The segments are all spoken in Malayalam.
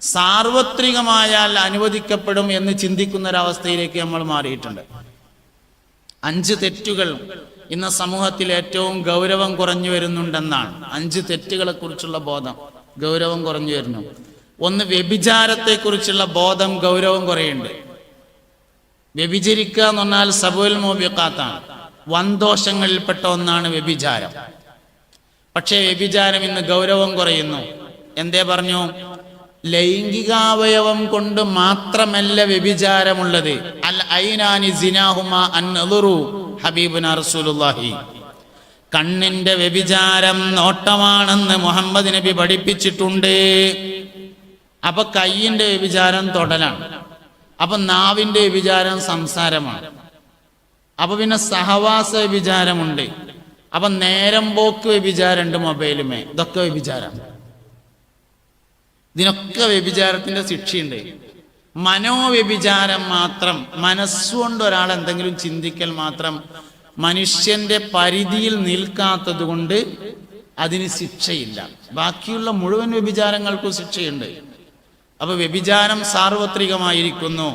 സാർവത്രികമായാൽ അനുവദിക്കപ്പെടും എന്ന് ചിന്തിക്കുന്ന ഒരവസ്ഥയിലേക്ക് നമ്മൾ മാറിയിട്ടുണ്ട്. 5 തെറ്റുകൾ ഇന്ന് സമൂഹത്തിൽ ഏറ്റവും ഗൗരവം കുറഞ്ഞു വരുന്നുണ്ടെന്നാണ്. 5 തെറ്റുകളെ കുറിച്ചുള്ള ബോധം ഗൗരവം കുറഞ്ഞു വരുന്നു. 1, വ്യഭിചാരത്തെക്കുറിച്ചുള്ള ബോധം ഗൗരവം കുറയുന്നുണ്ട്. വ്യഭിചരിക്കുക എന്ന് പറഞ്ഞാൽ സബുൽ മൂബിഖാത്താണ്, വൻദോഷങ്ങളിൽപ്പെട്ട ഒന്നാണ് വ്യഭിചാരം. പക്ഷേ വ്യഭിചാരം ഇന്ന് ഗൗരവം കുറയുന്നു. എന്തേ പറഞ്ഞു? ലൈംഗികാവയവം കൊണ്ട് മാത്രമല്ല വ്യഭിചാരമുള്ളത്. അൽ ഐനാനി സിനാഹുമാ അൻദുറു ഹബീബുനാ റസൂലുള്ളാഹി. കണ്ണിന്റെ വ്യഭിചാരം നോട്ടമാണെന്ന് മുഹമ്മദ് നബി പഠിപ്പിച്ചിട്ടുണ്ട്. അപ്പൊ കയ്യിന്റെ വ്യഭിചാരം തൊടലാണ്. അപ്പൊ നാവിന്റെ വ്യഭിചാരം സംസാരമാണ്. അപ്പൊ പിന്നെ സഹവാസ വ്യഭിചാരമുണ്ട്. അപ്പൊ നേരം പോക്ക് വ്യഭിചാരമുണ്ട് മൊബൈലുമേ. ഇതൊക്കെ വ്യഭിചാരം. ഇതിനൊക്കെ വ്യഭിചാരത്തിന്റെ ശിക്ഷയുണ്ട്. മനോവ്യഭിചാരം മാത്രം, മനസ്സുകൊണ്ട് ഒരാൾ എന്തെങ്കിലും ചിന്തിക്കൽ മാത്രം മനുഷ്യന്റെ പരിധിയിൽ നിൽക്കാത്തത് കൊണ്ട് അതിന് ശിക്ഷയില്ല. ബാക്കിയുള്ള മുഴുവൻ വ്യഭിചാരങ്ങൾക്കും ശിക്ഷയുണ്ട്. അപ്പൊ വ്യഭിചാരം സാർവത്രികമായിരിക്കുന്നു.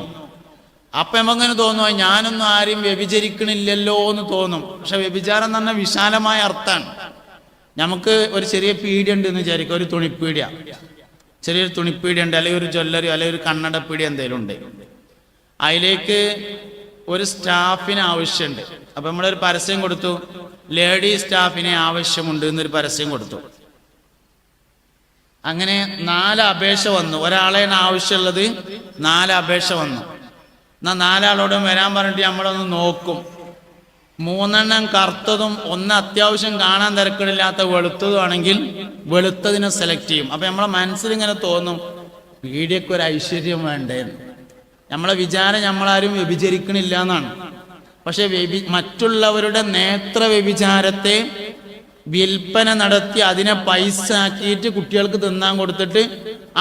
അപ്പൊ നമുക്കങ്ങനെ തോന്നുക ഞാനൊന്നും ആരും വ്യഭിചരിക്കണില്ലല്ലോ എന്ന് തോന്നും. പക്ഷെ വ്യഭിചാരം എന്ന് പറഞ്ഞാൽ വിശാലമായ അർത്ഥമാണ്. നമുക്ക് ഒരു ചെറിയ പീഡിയ ഉണ്ട് എന്ന് വിചാരിക്കുക, ഒരു തുണിപ്പീഡിയ, ചെറിയൊരു തുണിപ്പീഡിയ ഉണ്ട്, അല്ലെങ്കിൽ ഒരു ജ്വല്ലറി, അല്ലെങ്കിൽ ഒരു കണ്ണടപ്പീഡിയ എന്തെങ്കിലും ഉണ്ട്. അതിലേക്ക് ഒരു സ്റ്റാഫിന് ആവശ്യമുണ്ട്. അപ്പൊ നമ്മളൊരു പരസ്യം കൊടുത്തു, ലേഡി സ്റ്റാഫിനെ ആവശ്യമുണ്ട് എന്നൊരു പരസ്യം കൊടുത്തു. അങ്ങനെ 4 അപേക്ഷ വന്നു. ഒരാളെയാണ് ആവശ്യമുള്ളത്, 4 അപേക്ഷ വന്നു. എന്നാൽ 4 ആളോടും വരാൻ പറഞ്ഞിട്ട് നമ്മളൊന്ന് നോക്കും. 3 എണ്ണം കറുത്തതും 1 അത്യാവശ്യം കാണാൻ തിരക്കിടില്ലാത്ത വെളുത്തതും ആണെങ്കിൽ വെളുത്തതിനെ സെലക്ട് ചെയ്യും. അപ്പൊ നമ്മളെ മനസ്സിലിങ്ങനെ തോന്നും പീഡിയക്ക് ഒരു ഐശ്വര്യം വേണ്ടേന്ന്. നമ്മളെ വിചാരം നമ്മളാരും വ്യഭിചരിക്കണില്ല എന്നാണ്. പക്ഷെ മറ്റുള്ളവരുടെ നേത്ര വ്യഭിചാരത്തെ വിൽപ്പന നടത്തി അതിനെ പൈസ ആക്കിയിട്ട് കുട്ടികൾക്ക് തിന്നാൻ കൊടുത്തിട്ട്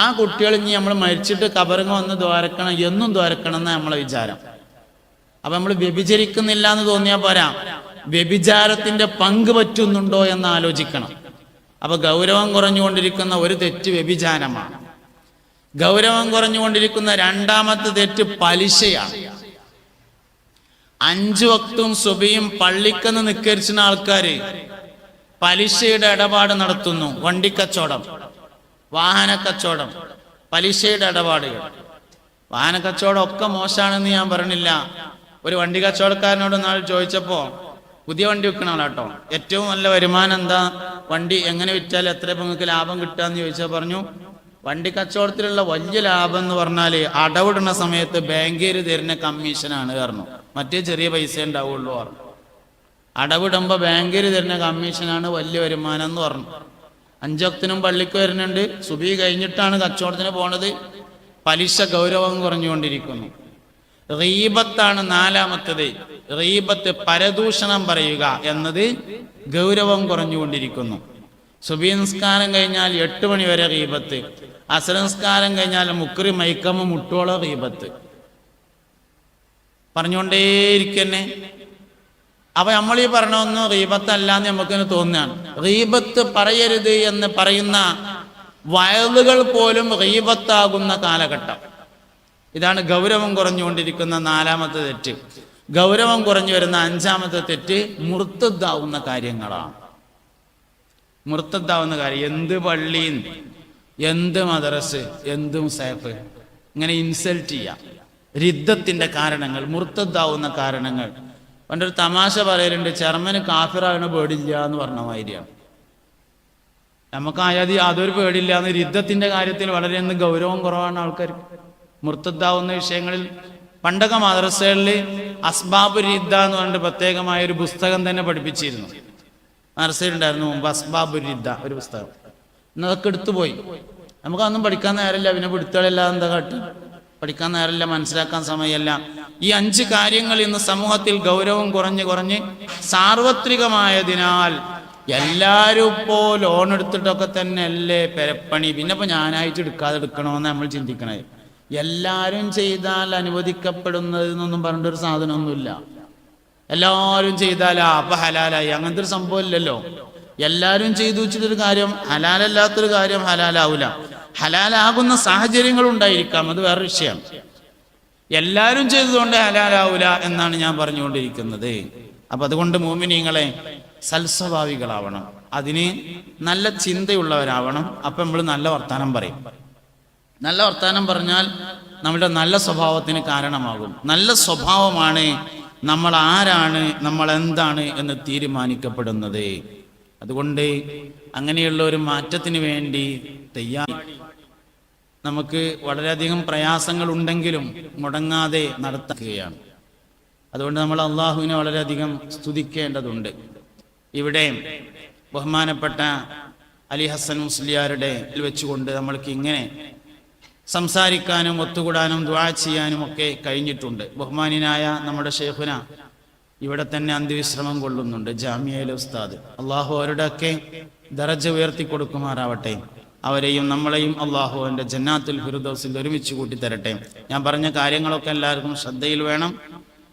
ആ കുട്ടികൾ ഇനി നമ്മൾ മരിച്ചിട്ട് കബറിങ്ങ വന്ന് ദ്വാരക്കണം, എന്നും ദ്വാരക്കണം എന്നാണ് നമ്മളെ വിചാരം. അപ്പൊ നമ്മൾ വ്യഭിചരിക്കുന്നില്ല എന്ന് തോന്നിയാൽ പോരാ, വ്യഭിചാരത്തിന്റെ പങ്ക് പറ്റുന്നുണ്ടോ എന്ന് ആലോചിക്കണം. അപ്പൊ ഗൗരവം കുറഞ്ഞുകൊണ്ടിരിക്കുന്ന ഒരു തെറ്റ് വ്യഭിചാരമാണ്. ഗൗരവം കുറഞ്ഞുകൊണ്ടിരിക്കുന്ന 2ാമത്തെ തെറ്റ് പലിശയാണ്. 5 വക്തും സുബഹിയും പള്ളിക്കെന്ന് നിസ്കരിക്കുന്ന ആൾക്കാര് പലിശയുടെ ഇടപാട് നടത്തുന്നു. വണ്ടിക്കച്ചവടം, വാഹനക്കച്ചവടം, പലിശയുടെ ഇടപാടുകൾ. വാഹനക്കച്ചവടം ഒക്കെ മോശമാണെന്ന് ഞാൻ പറഞ്ഞില്ല. ഒരു വണ്ടി കച്ചവടക്കാരനോട് നാൾ ചോദിച്ചപ്പോ, പുതിയ വണ്ടി വിൽക്കണ ആളാട്ടോ, ഏറ്റവും നല്ല വരുമാനം എന്താ, വണ്ടി എങ്ങനെ വിറ്റാൽ എത്ര നിങ്ങൾക്ക് ലാഭം കിട്ടാന്ന് ചോദിച്ചാൽ പറഞ്ഞു, വണ്ടി കച്ചവടത്തിലുള്ള വലിയ ലാഭം എന്ന് പറഞ്ഞാൽ അടവിടുന്ന സമയത്ത് ബാങ്കേര് തരുന്ന കമ്മീഷനാണ് പറഞ്ഞു. മറ്റേ ചെറിയ പൈസ ഉണ്ടാവുള്ളൂ പറഞ്ഞു. അടവിടുമ്പോൾ ബാങ്കേര് തരുന്ന കമ്മീഷനാണ് വലിയ വരുമാനം എന്ന് പറഞ്ഞു. 5 വക്തിനും പള്ളിക്ക് വരുന്നുണ്ട്, സുബഹി കഴിഞ്ഞിട്ടാണ് കച്ചവടത്തിന് പോണത്. പലിശ ഗൗരവം കുറഞ്ഞുകൊണ്ടിരിക്കുന്നു. ഗീബത്താണ് 4ാമത്തത്. ഗീബത്ത്, പരദൂഷണം പറയുക എന്നത് ഗൗരവം കുറഞ്ഞുകൊണ്ടിരിക്കുന്നു. സുബഹി നിസ്കാരം കഴിഞ്ഞാൽ 8 മണി വരെ ഗീബത്ത്, അസ്ർ നിസ്കാരം കഴിഞ്ഞാൽ മുക്രി മൈക്കമ്മ മുട്ടോളോ ഗീബത്ത് പറഞ്ഞുകൊണ്ടേയിരിക്കന്നെ. അപ്പൊ നമ്മൾ ഈ പറഞ്ഞൊന്നും ഗീബത്തല്ലാന്ന് നമുക്കിന് തോന്നുകയാണ്. ഗീബത്ത് പറയരുത് എന്ന് പറയുന്ന വയലുകൾ പോലും ഗീബത്താകുന്ന കാലഘട്ടം. ഇതാണ് ഗൗരവം കുറഞ്ഞുകൊണ്ടിരിക്കുന്ന 4ാമത്തെ തെറ്റ്. ഗൗരവം കുറഞ്ഞു വരുന്ന 5ാമത്തെ തെറ്റ് മുർത്തദ്ദാവുന്ന കാര്യങ്ങളാണ്. മുർത്തദ്ദാവുന്ന കാര്യം, എന്ത് പള്ളി, എന്ത് മദ്രസ്, എന്തും സേഫ്, ഇങ്ങനെ ഇൻസൾട്ട് ചെയ്യാം. രിദ്ദത്തിന്റെ കാരണങ്ങൾ, മുർത്തദ്ദാവുന്ന കാരണങ്ങൾ. പണ്ടൊരു തമാശ പറയലുണ്ട്, ചെറുമന് കാഫിറാകണ പേടില്ല എന്ന് പറഞ്ഞ മാതിരിയാണ്. നമുക്കായാൽ അതൊരു പേടില്ല എന്ന്. രിദ്ദത്തിന്റെ കാര്യത്തിൽ വളരെയധികം ഗൗരവം കുറവാണ് ആൾക്കാർക്ക്. മുർത്തദ്ദാവുന്ന വിഷയങ്ങളിൽ പണ്ടൊക്കെ മദ്രസകളിൽ അസ്ബാബ് റിദ്ദ എന്ന് പറഞ്ഞിട്ട് പ്രത്യേകമായ ഒരു പുസ്തകം തന്നെ പഠിപ്പിച്ചിരുന്നു. മദ്രസയിലുണ്ടായിരുന്നു മുമ്പ് അസ്ബാബ് റിദ്ദ ഒരു പുസ്തകം. ഇന്നതൊക്കെ എടുത്തുപോയി. നമുക്കൊന്നും പഠിക്കാൻ നേരമില്ല. പിന്നെ പിടുത്തമില്ല, എന്താ കാട്ട്, പഠിക്കാൻ നേരമില്ല, മനസ്സിലാക്കാൻ സമയമല്ല. ഈ 5 കാര്യങ്ങൾ ഇന്ന് സമൂഹത്തിൽ ഗൗരവം കുറഞ്ഞ് സാർവത്രികമായതിനാൽ എല്ലാവരും ഇപ്പോ ലോൺ എടുത്തിട്ടൊക്കെ തന്നെ അല്ലേ പെരപ്പണി. പിന്നെ ഇപ്പൊ ഞാനായിട്ട് എടുക്കണമെന്ന് നമ്മൾ ചിന്തിക്കണേ. എല്ലാവരും ചെയ്താൽ അനുവദിക്കപ്പെടുന്നത് എന്നൊന്നും പറഞ്ഞിട്ടൊരു സാധനമൊന്നുമില്ല. എല്ലാവരും ചെയ്താലാ അപ്പൊ ഹലാലായി, അങ്ങനത്തെ ഒരു സംഭവം ഇല്ലല്ലോ. എല്ലാവരും ചെയ്തു വെച്ചിട്ടൊരു കാര്യം ഹലാലല്ലാത്തൊരു കാര്യം ഹലാലാവൂല. ഹലാലാകുന്ന സാഹചര്യങ്ങൾ ഉണ്ടായിരിക്കാം, അത് വേറെ വിഷയമാണ്. എല്ലാവരും ചെയ്തതുകൊണ്ട് ഹലാലാവൂല എന്നാണ് ഞാൻ പറഞ്ഞുകൊണ്ടിരിക്കുന്നത്. അപ്പൊ അതുകൊണ്ട് മുഅ്മിനീങ്ങളെ സൽസ്വഭാവികളാവണം, അതിന് നല്ല ചിന്തയുള്ളവരാവണം. അപ്പൊ നമ്മൾ നല്ല വർത്താനം പറയും. നല്ല വർത്താനം പറഞ്ഞാൽ നമ്മുടെ നല്ല സ്വഭാവത്തിന് കാരണമാകും. നല്ല സ്വഭാവമാണ് നമ്മൾ ആരാണ്, നമ്മൾ എന്താണ് എന്ന് തീരുമാനിക്കപ്പെടുന്നത്. അതുകൊണ്ട് അങ്ങനെയുള്ള ഒരു മാറ്റത്തിന് വേണ്ടി നമുക്ക് വളരെയധികം പ്രയാസങ്ങൾ ഉണ്ടെങ്കിലും മുടങ്ങാതെ നടത്തുകയാണ്. അതുകൊണ്ട് നമ്മൾ അള്ളാഹുവിനെ വളരെയധികം സ്തുതിക്കേണ്ടതുണ്ട്. ഇവിടെ ബഹുമാനപ്പെട്ട അലി ഹസൻ മുസ്ലിയാരുടെ വെച്ചുകൊണ്ട് നമ്മൾക്ക് ഇങ്ങനെ സംസാരിക്കാനും ഒത്തുകൂടാനും ദുആ ചെയ്യാനും ഒക്കെ കഴിഞ്ഞിട്ടുണ്ട്. ബഹുമാനിനായ നമ്മുടെ ഷെയ്ഖുന ഇവിടെ തന്നെ അന്ത്യവിശ്രമം കൊള്ളുന്നുണ്ട്, ജാമിയയിലെ ഉസ്താദ്. അള്ളാഹു അവരുടെയൊക്കെ ദറജ ഉയർത്തി കൊടുക്കുമാറാവട്ടെ. അവരെയും നമ്മളെയും അള്ളാഹു അവൻ്റെ ജന്നാത്തുൽ ഫിർദൗസിൽ ഒരുമിച്ച് കൂട്ടിത്തരട്ടെ. ഞാൻ പറഞ്ഞ കാര്യങ്ങളൊക്കെ എല്ലാവർക്കും ശ്രദ്ധയിൽ വേണം.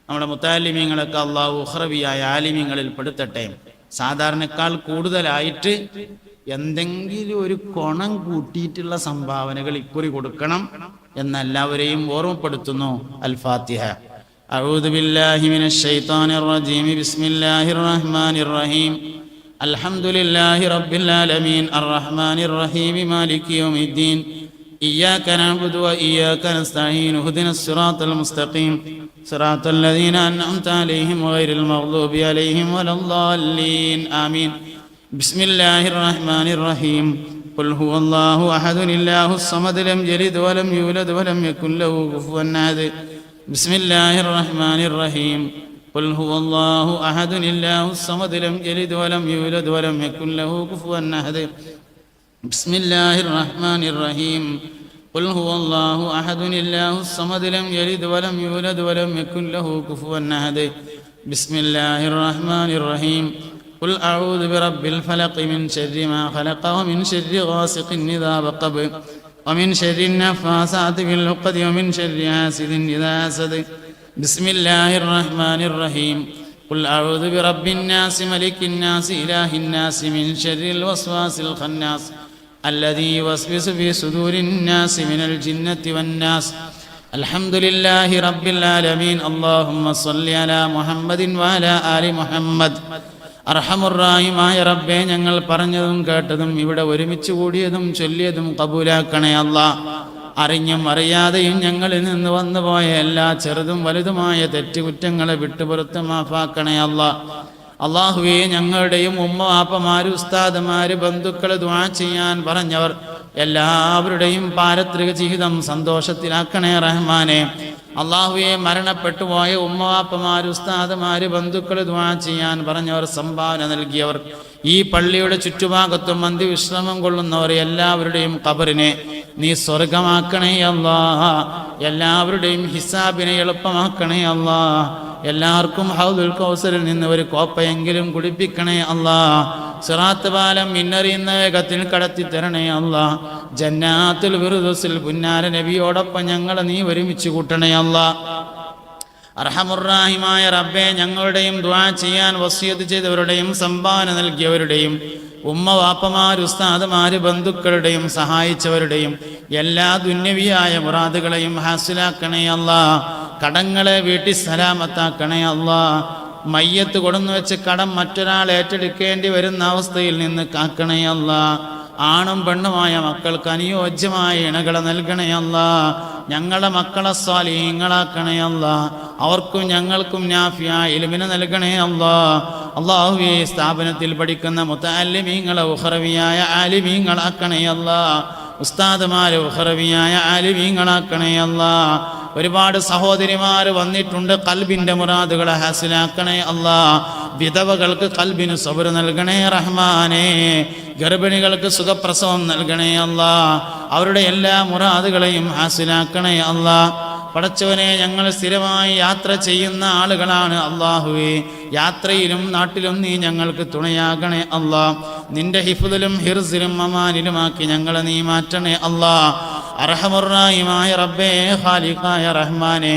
നമ്മുടെ മുത്തഅല്ലിമീങ്ങളൊക്കെ അള്ളാഹു ഉഖ്റവിയായ ആലിമീങ്ങളിൽ പെടുത്തട്ടെ. സാധാരണക്കാൾ കൂടുതലായിട്ട് എന്തെങ്കിലും ഒരു കൊണം കൂട്ടിയിട്ടുള്ള സംഭാവനകൾ ഇക്കുറി കൊടുക്കണം എന്നെല്ലാവരെയും ഓർമ്മപ്പെടുത്തുന്നു. അൽ ഫാത്തിഹ. അഊദു ബില്ലാഹി മിനശ് ശൈത്വാനിർ റജീം. ബിസ്മില്ലാഹിർ റഹ്മാനിർ റഹീം. അൽഹംദുലില്ലാഹി റബ്ബിൽ ആലമീൻ അർറഹ്മാനിർ റഹീം മാലികി യൗമിദ്ദീൻ. ഇയ്യാക നഅ്ബുദു വ ഇയ്യാക നസ്തഈൻ. ഇഹ്ദിനസ് സിറാത്തൽ മുസ്തഖീം സിറാത്തൽ ലദീന അൻഅംത അലൈഹിം ഗൈറിൽ മഗ്ദൂബി അലൈഹിം വലദ്ദാല്ലീൻ. ആമീൻ. ബിസ്മില്ലാഹിർ റഹ്മാനിർ റഹീം. ഖുൽ ഹുവല്ലാഹു അഹദ് അല്ലാഹുസ് സമദ് ലം യലിദ് വലം യൂലദ് വലം യകുൽ ലഹു കുഫുവൻ അഹദ്. ബിസ്മില്ലാഹിർ റഹ്മാനിർ റഹീം. ഖുൽ ഹുവല്ലാഹു അഹദ് അല്ലാഹുസ് സമദ് ലം യലിദ് വലം യൂലദ് വലം യകുൽ ലഹു കുഫുവൻ അഹദ്. ബിസ്മില്ലാഹിർ റഹ്മാനിർ റഹീം. ഖുൽ ഹുവല്ലാഹു അഹദ് അല്ലാഹുസ് സമദ് ലം യലിദ് വലം യൂലദ് വലം യകുൽ ലഹു കുഫുവൻ അഹദ്. ബിസ്മില്ലാഹിർ റഹ്മാനിർ റഹീം. قل أعوذ برب الفلق من شر ما خلق ومن شر غاسق إذا وقب ومن شر النفاثات في العقد ومن شر حاسد إذا حسد. بسم الله الرحمن الرحيم. قل أعوذ برب الناس ملك الناس إله الناس من شر الوسواس الخناس الذي يوسوس في صدور الناس من الجنة والناس. الحمد لله رب العالمين. اللهم صل على محمد وعلى آل محمد. അർഹമുർറാഹിമായ റബ്ബേ, ഞങ്ങൾ പറഞ്ഞതും കേട്ടതും ഇവിടെ ഒരുമിച്ച് കൂടിയതും ചൊല്ലിയതും കബൂലാക്കണേ അല്ലാഹ്. അറിഞ്ഞും അറിയാതെയും ഞങ്ങളിൽ നിന്ന് വന്നുപോയ എല്ലാ ചെറുതും വലുതുമായ തെറ്റുകുറ്റങ്ങളെ വിട്ടുപുറത്ത് മാഫാക്കണേ അല്ലാഹ്. അള്ളാഹുവേ, ഞങ്ങളുടെയും ഉമ്മ വാപ്പമാര് ഉസ്താദുമാര് ബന്ധുക്കൾ ദുആ ചെയ്യാൻ പറഞ്ഞവർ എല്ലാവരുടെയും പാരത്രിക ജീവിതം സന്തോഷത്തിലാക്കണേ റഹ്മാനെ. അള്ളാഹുവെ, മരണപ്പെട്ടു പോയ ഉമ്മവാപ്പമാര് ഉസ്താദുമാര് ബന്ധുക്കൾ ദുആ ചെയ്യാൻ പറഞ്ഞവർ സംഭാവന നൽകിയവർ ഈ പള്ളിയുടെ ചുറ്റുഭാഗത്തും അന്ത്യവിശ്രമം കൊള്ളുന്നവർ എല്ലാവരുടെയും ഖബറിനെ നീ സ്വർഗമാക്കണേ അല്ലാഹ്. എല്ലാവരുടെയും ഹിസാബിനെ എളുപ്പമാക്കണേ അല്ലാഹ്. എല്ലാവർക്കും ഹൗദുൽ കൗസറിൽ നിന്ന് ഒരു കോപ്പയെങ്കിലും കുടിപ്പിക്കണേ അല്ലാഹ്. സിറാത്ത് പാലം മിന്നറിയുന്ന വേഗത്തിൽ കടത്തി തരണേ അല്ലാഹ്. ജന്നാത്തുൽ ഫിർദൗസിൽ പുന്നാര നബിയോടൊപ്പം ഞങ്ങളെ നീ ഒരുമിച്ച് കൂട്ടണേ അല്ലാഹ്. അർഹമുർറാഹിമായ റബ്ബേ, ഞങ്ങളുടെയും ദുആ ചെയ്യാൻ വസിയത്ത് ചെയ്തവരുടെയും സംഭാവന നൽകിയവരുടെയും ഉമ്മ വാപ്പമാര് ഉസ്താദുമാര് ബന്ധുക്കളുടെയും സഹായിച്ചവരുടെയും എല്ലാ ദുന്യവിയായ മുറാദുകളെയും ഹാസിലാക്കണേ അല്ലാഹ്. കടങ്ങളെ വീട്ടി സലാമത്താക്കണേ അല്ലാഹ്. മയ്യത്ത് കൊടുന്നു വെച്ച് കടം മറ്റൊരാൾ ഏറ്റെടുക്കേണ്ടി വരുന്ന അവസ്ഥയിൽ നിന്ന് കാക്കണേ അല്ലാഹ്. ആണും പെണ്ണുമായ മക്കൾക്ക് അനുയോജ്യമായ ഇണകളെ നൽകണേ അല്ലാഹ്. ഞങ്ങളുടെ മക്കളെ സ്വാലിഹീങ്ങളാക്കണേ അല്ലാഹ്. അവർക്കും ഞങ്ങൾക്കും നാഫിയായ ഇൽമിനെ നൽകണേ അല്ലാഹ്. അല്ലാഹുവേ, സ്ഥാപനത്തിൽ പഠിക്കുന്ന മുതഅല്ലിമീങ്ങളെ ഉഖറവിയായ ആലിമീങ്ങളാക്കണേ അല്ലാഹ്. ഉസ്താദുമാരെ ഉഖറവിയായ ആലിമീങ്ങളാക്കണേ അല്ലാഹ്. ഒരുപാട് സഹോദരിമാര് വന്നിട്ടുണ്ട്, ഖൽബിന്റെ മുറാദുകളെ ഹാസിലാക്കണേ അല്ലാഹ്. വിധവകൾക്ക് ഖൽബിന് സബ്ർ നൽകണേ റഹ്മാനേ. ഗർഭിണികൾക്ക് സുഖപ്രസവം നൽകണേ അല്ലാഹ്. അവരുടെ എല്ലാ മുറാദുകളെയും ഹാസിലാക്കണേ അല്ലാഹ്. പടച്ചവനെ, ഞങ്ങൾ സ്ഥിരമായി യാത്ര ചെയ്യുന്ന ആളുകളാണ് അല്ലാഹുവേ. യാത്രയിലും നാട്ടിലും നീ ഞങ്ങൾക്ക് തുണയാകണേ അല്ലാഹ്. നിന്റെ ഹിഫ്ദിലും ഹിർസിലും അമാനിലുമാക്കി ഞങ്ങളെ നീ മാറ്റണേ അല്ലാഹ്. അർഹമുർറാഹിമായ റബ്ബേ, ഖാലിഖായ റഹ്മാനെ,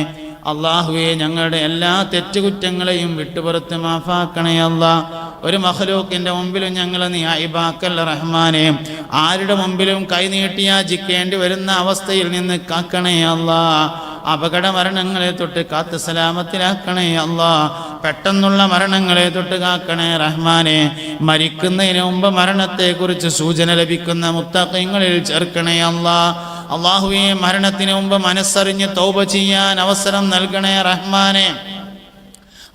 അള്ളാഹുവേ ഞങ്ങളുടെ എല്ലാ തെറ്റുകുറ്റങ്ങളെയും വിട്ടുപുറത്ത് മാഫാക്കണേ അല്ലാ. ഒരു മഖ്ലൂക്കിന്റെ മുമ്പിലും ഞങ്ങൾ നീ അയിബാക്കല്ല റഹ്മാനെ. ആരുടെ മുമ്പിലും കൈനീട്ടി യാചിക്കേണ്ടി വരുന്ന അവസ്ഥയിൽ നിന്ന് കാക്കണേ അല്ലാ. അപകട മരണങ്ങളെ തൊട്ട് കാത്ത് സലാമത്തിലാക്കണേ അല്ലാ. പെട്ടെന്നുള്ള മരണങ്ങളെ തൊട്ട് കാക്കണേ റഹ്മാനെ. മരിക്കുന്നതിന് മുമ്പ് മരണത്തെക്കുറിച്ച് സൂചന ലഭിക്കുന്ന മുത്തഖീങ്ങളിൽ ചേർക്കണേ അല്ലാ. അല്ലാഹുവേ മരണത്തിന് മുമ്പ് മനസ്സറിഞ്ഞ് തൗബ ചെയ്യാൻ അവസരം നൽകണേ റഹ്മാനെ.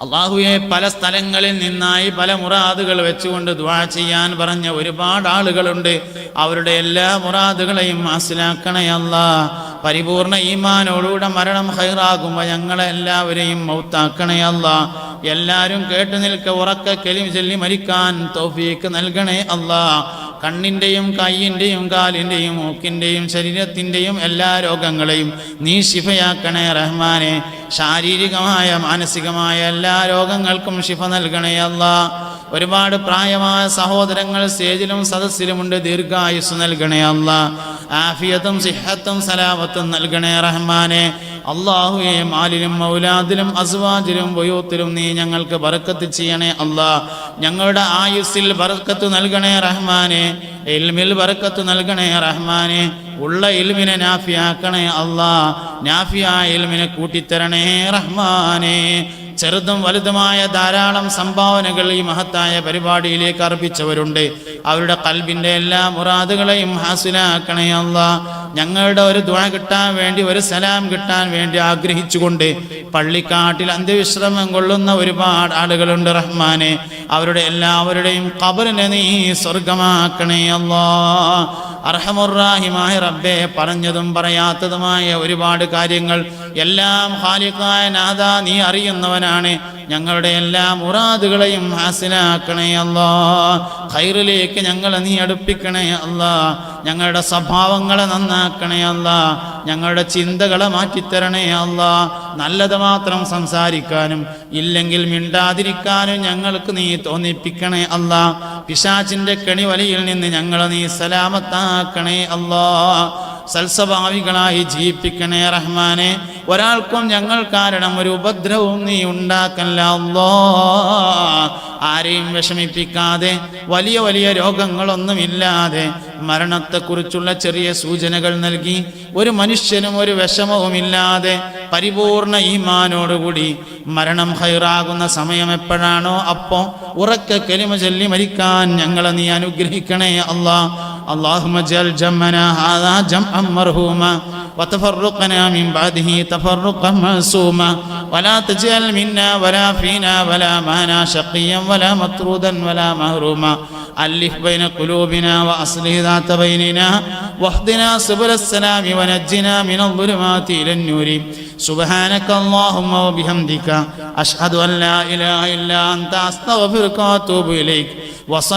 അള്ളാഹുവെ പല സ്ഥലങ്ങളിൽ നിന്നായി പല മുറാദുകൾ വെച്ചുകൊണ്ട് ദുആ ചെയ്യാൻ പറഞ്ഞ ഒരുപാട് ആളുകളുണ്ട്. അവരുടെ എല്ലാ മുറാദുകളെയും ഹാസിലാക്കണേ അല്ലാ. പരിപൂർണ ഈമാനോടുകൂടെ മരണം ഖൈറാകുമ്പോൾ ഞങ്ങളെല്ലാവരെയും മൗത്താക്കണേ അല്ലാ. എല്ലാവരും കേട്ടു നിൽക്ക ഉറക്ക കലിമ ചൊല്ലി മരിക്കാൻ തൗഫീക്ക് നൽകണേ അല്ലാ. കണ്ണിൻ്റെയും കയ്യിൻ്റെയും കാലിൻ്റെയും മൂക്കിൻ്റെയും ശരീരത്തിൻ്റെയും എല്ലാ രോഗങ്ങളെയും നീ ശിഫയാക്കണേ റഹ്മാനെ. ശാരീരികമായ മാനസികമായ എല്ലാ രോഗങ്ങൾക്കും ശിഫ നൽകണേ അല്ലാ. ഒരുപാട് പ്രായമായ സഹോദരങ്ങൾ സ്റ്റേജിലും സദസ്സിലുമുണ്ട്. ദീർഘായുസ് നൽകണേ അല്ലാ. ആഫിയത്തും സിഹത്തും സലാമത്തും നൽകണേ റഹ്മാനെ. അല്ലാഹുവേ മാലിലും മൗലാദിലും അസ്വാജിലും ബുയൂത്തിലും നീ ഞങ്ങൾക്ക് ബർക്കത്ത് ചെയ്യണേ അല്ലാ. ഞങ്ങളുടെ ആയുസ്സിൽ ബർക്കത്ത് നൽകണേ റഹ്മാനെ. ഇൽമിൽ ബർക്കത്ത് നൽകണേ റഹ്മാനെ. ഉള്ള ഇൽമിനെ നാഫിയാക്കണേ അല്ലാ. നാഫിയായ ഇൽമിനെ കൂട്ടിത്തരണേ റഹ്മാനെ. ചെറുതും വലുതുമായ ധാരാളം സംഭാവനകൾ ഈ മഹത്തായ പരിപാടിയിലേക്ക് അർപ്പിച്ചവരുണ്ട്. അവരുടെ ഖൽബിന്റെ എല്ലാ മുറാദുകളെയും ഹാസിലാക്കണേ അല്ലാ. ഞങ്ങളുടെ ഒരു ദുആ കിട്ടാൻ വേണ്ടി, ഒരു സലാം കിട്ടാൻ വേണ്ടി ആഗ്രഹിച്ചുകൊണ്ട് പള്ളിക്കാട്ടിൽ അന്ത്യവിശ്രമം കൊള്ളുന്ന ഒരുപാട് ആളുകളുണ്ട് റഹ്മാനെ. അവരുടെ എല്ലാവരുടെയും ഖബറിനെ നീ സ്വർഗമാക്കണേ അല്ലാ. അർഹമുർ-റഹീമായ റബ്ബേ, പറഞ്ഞതും പറയാത്തതുമായ ഒരുപാട് കാര്യങ്ങൾ എല്ലാം ഖാലിഖായ നാഥാ നീ അറിയുന്നവനാണ്. ഞങ്ങളുടെ എല്ലാ മുറാദുകളെയും ഹാസിലാക്കണേ അല്ലാ. ഖൈറിലേക്ക് ഞങ്ങളെ നീ അടുപ്പിക്കണേ അല്ലാ. ഞങ്ങളുടെ സ്വഭാവങ്ങളെ നന്നാക്കണേ അല്ലാ. ഞങ്ങളുടെ ചിന്തകളെ മാറ്റിത്തരണേ അല്ലാ. നല്ലത് മാത്രം സംസാരിക്കാനും ഇല്ലെങ്കിൽ മിണ്ടാതിരിക്കാനും ഞങ്ങൾക്ക് നീ തോന്നിപ്പിക്കണേ അല്ലാ. പിശാചിന്റെ കെണിവലയിൽ നിന്ന് ഞങ്ങളെ നീ സലാമത്താക്കണേ അല്ലാ. സൽസ്വഭാവികളായി ജീവിപ്പിക്കണേ റഹ്മാനെ. ഒരാൾക്കും ഞങ്ങൾ കാരണം ഒരു ഉപദ്രവവും നീ ഉണ്ടാക്കല്ല അല്ലാ. ആരെയും വിഷമിപ്പിക്കാതെ, വലിയ വലിയ രോഗങ്ങളൊന്നുമില്ലാതെ, മരണത്തെക്കുറിച്ചുള്ള ചെറിയ സൂചനകൾ നൽകി ഒരു മനുഷ്യനും ഒരു വിഷമവുമില്ലാതെ പരിപൂർണ ഈമാനോടുകൂടി മരണം ഖൈറാകുന്ന സമയം എപ്പോഴാണോ അപ്പോൾ ഉറക്കെ കലിമ ചൊല്ലി മരിക്കാൻ ഞങ്ങളെ നീ അനുഗ്രഹിക്കണേ അല്ലാ. اللهم اجعل جمعنا هذا جمعا مرحوما وتفرقنا من بعده تفرقا معصوما ولا تجعل منا ولا فينا ولا معنا شقيا ولا مطرودا ولا محروما. ألف بين قلوبنا وأصلح ذات بيننا واهدنا سبل السلام ونجنا من الظلمات إلى النور. سبحانك اللهم وبحمدك أشهد أن لا إله إلا أنت أستغفرك وأتوب إليك.